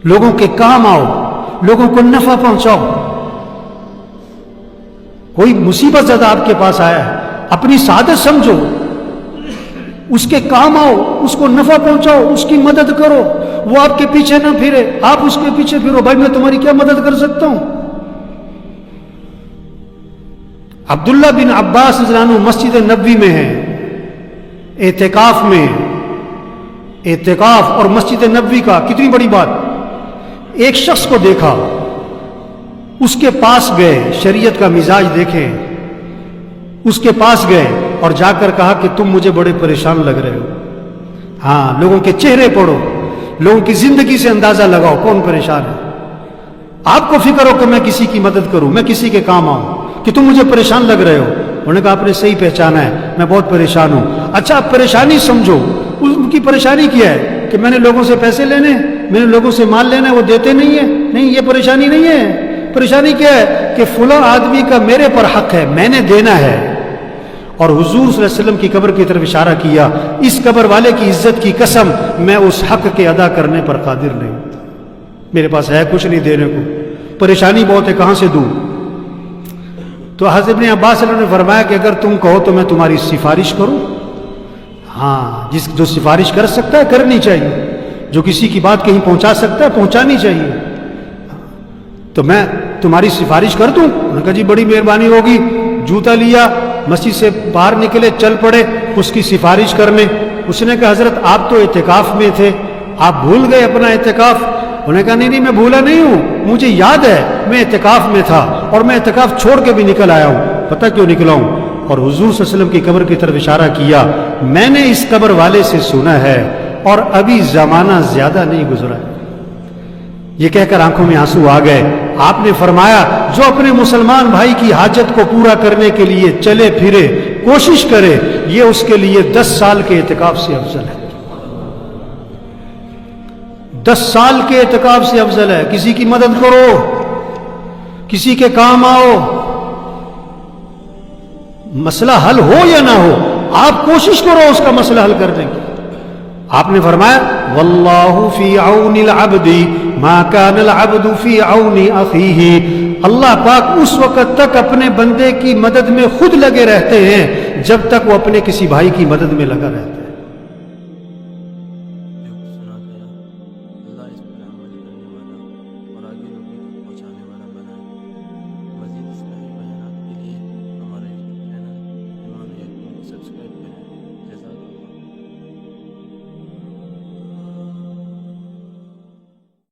لوگوں کے کام آؤ، لوگوں کو نفع پہنچاؤ. کوئی مصیبت زدہ آپ کے پاس آیا ہے، اپنی سعادت سمجھو، اس کے کام آؤ، اس کو نفع پہنچاؤ، اس کی مدد کرو. وہ آپ کے پیچھے نہ پھرے، آپ اس کے پیچھے پھرو. بھائی میں تمہاری کیا مدد کر سکتا ہوں؟ عبداللہ بن عباس رضی اللہ عنہ مسجد نبوی میں ہیں، اعتکاف میں. اعتکاف اور مسجد نبوی کا کتنی بڑی بات. ایک شخص کو دیکھا، اس کے پاس گئے، شریعت کا مزاج دیکھیں، اس کے پاس گئے اور جا کر کہا کہ تم مجھے بڑے پریشان لگ رہے ہو. ہاں، لوگوں کے چہرے پڑھو، لوگوں کی زندگی سے اندازہ لگاؤ کون پریشان ہے. آپ کو فکر ہو کہ میں کسی کی مدد کروں، میں کسی کے کام آؤں، کہ تم مجھے پریشان لگ رہے ہو. انہوں نے کہا آپ نے صحیح پہچانا ہے، میں بہت پریشان ہوں. اچھا آپ پریشانی سمجھو. ان کی پریشانی کیا ہے کہ میں نے لوگوں سے پیسے لینے، میں نے لوگوں سے مال لینا ہے، وہ دیتے نہیں ہیں. نہیں، یہ پریشانی نہیں ہے. پریشانی کیا ہے کہ فلاں آدمی کا میرے پر حق ہے، میں نے دینا ہے. اور حضور صلی اللہ علیہ وسلم کی قبر کی طرف اشارہ کیا، اس قبر والے کی عزت کی قسم میں اس حق کے ادا کرنے پر قادر نہیں، میرے پاس ہے کچھ نہیں دینے کو، پریشانی بہت ہے، کہاں سے دوں. تو حضرت ابن عباس نے فرمایا کہ اگر تم کہو تو میں تمہاری سفارش کروں. ہاں، جو سفارش کر سکتا ہے کرنی چاہیے، جو کسی کی بات کہیں پہنچا سکتا ہے پہنچانی چاہیے. تو میں تمہاری سفارش کر دوں؟ انہوں نے کہا جی بڑی مہربانی ہوگی. جوتا لیا، مسجد سے باہر نکلے، چل پڑے اس کی سفارش کرنے. اس نے کہا حضرت آپ تو اعتکاف میں تھے، آپ بھول گئے اپنا اعتکاف. انہوں نے کہا نہیں میں بھولا نہیں ہوں، مجھے یاد ہے میں اعتکاف میں تھا اور میں اعتکاف چھوڑ کے بھی نکل آیا ہوں. پتہ کیوں نکلا ہوں؟ اور حضور صلی اللہ علیہ وسلم کی قبر کی طرف اشارہ کیا، میں نے اس قبر والے سے سنا ہے اور ابھی زمانہ زیادہ نہیں گزرا ہے. یہ کہہ کر آنکھوں میں آنسو آ گئے. آپ نے فرمایا جو اپنے مسلمان بھائی کی حاجت کو پورا کرنے کے لیے چلے پھرے، کوشش کرے، یہ اس کے لیے 10 سال کے اعتکاف سے افضل ہے. 10 سال کے اعتکاف سے افضل ہے. کسی کی مدد کرو، کسی کے کام آؤ. مسئلہ حل ہو یا نہ ہو، آپ کوشش کرو اس کا مسئلہ حل کرنے کی. آپ نے فرمایا واللہ فی عون العبد ما کان العبد فی عون اخیہ. اللہ پاک اس وقت تک اپنے بندے کی مدد میں خود لگے رہتے ہیں جب تک وہ اپنے کسی بھائی کی مدد میں لگا رہتا ہے.